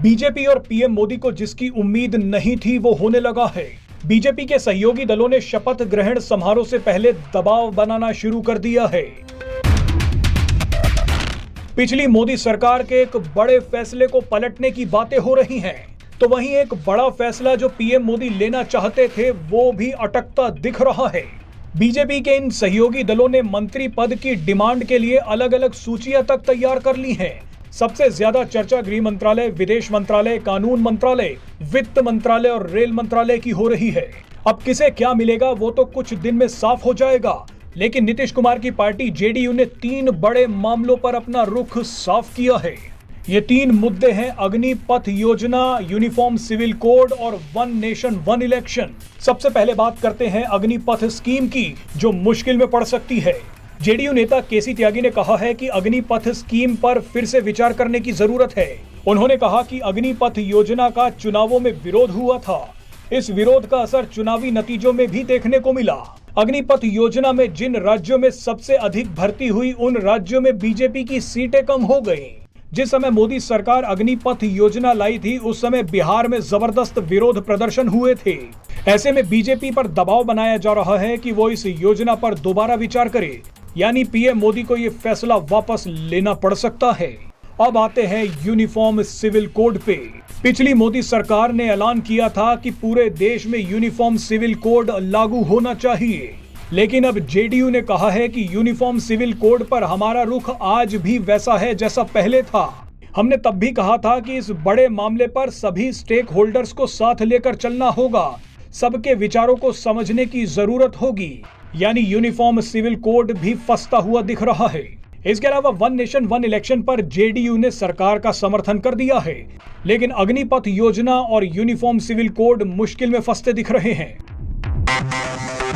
BJP और PM Modi को जिसकी उम्मीद नहीं थी वो होने लगा है। बीजेपी के सहयोगी दलों ने शपथ ग्रहण समारोह से पहले दबाव बनाना शुरू कर दिया है। पिछली मोदी सरकार के एक बड़े फैसले को पलटने की बातें हो रही हैं, तो वहीं एक बड़ा फैसला जो पीएम मोदी लेना चाहते थे वो भी अटकता दिख रहा है। बीजेपी के इन सहयोगी दलों ने मंत्री पद की डिमांड के लिए अलग अलग सूचियां तक तैयार कर ली हैं। सबसे ज्यादा चर्चा गृह मंत्रालय, विदेश मंत्रालय, कानून मंत्रालय, वित्त मंत्रालय और रेल मंत्रालय की हो रही है। अब किसे क्या मिलेगा वो तो कुछ दिन में साफ हो जाएगा, लेकिन नीतीश कुमार की पार्टी जेडीयू ने 3 बड़े मामलों पर अपना रुख साफ किया है। ये 3 मुद्दे हैं अग्निपथ योजना, यूनिफॉर्म सिविल कोड और वन नेशन वन इलेक्शन। सबसे पहले बात करते हैं अग्निपथ स्कीम की, जो मुश्किल में पड़ सकती है। जेडीयू नेता केसी त्यागी ने कहा है कि अग्निपथ स्कीम पर फिर से विचार करने की जरूरत है। उन्होंने कहा कि अग्निपथ योजना का चुनावों में विरोध हुआ था। इस विरोध का असर चुनावी नतीजों में भी देखने को मिला। अग्निपथ योजना में जिन राज्यों में सबसे अधिक भर्ती हुई उन राज्यों में बीजेपी की सीटें कम हो गईं। जिस समय मोदी सरकार अग्निपथ योजना लाई थी उस समय बिहार में जबरदस्त विरोध प्रदर्शन हुए थे। ऐसे में बीजेपी पर दबाव बनाया जा रहा है कि वो इस योजना पर दोबारा विचार करे, यानी पीएम मोदी को ये फैसला वापस लेना पड़ सकता है। अब आते हैं यूनिफॉर्म सिविल कोड पे। पिछली मोदी सरकार ने ऐलान किया था कि पूरे देश में यूनिफॉर्म सिविल कोड लागू होना चाहिए, लेकिन अब जेडीयू ने कहा है कि यूनिफॉर्म सिविल कोड पर हमारा रुख आज भी वैसा है जैसा पहले था। हमने तब भी कहा था कि इस बड़े मामले पर सभी स्टेक होल्डर्स को साथ लेकर चलना होगा, सबके विचारों को समझने की जरूरत होगी, यानी यूनिफॉर्म सिविल कोड भी फंसता हुआ दिख रहा है। इसके अलावा वन नेशन वन इलेक्शन पर जेडीयू ने सरकार का समर्थन कर दिया है, लेकिन अग्निपथ योजना और यूनिफॉर्म सिविल कोड मुश्किल में फंसते दिख रहे हैं।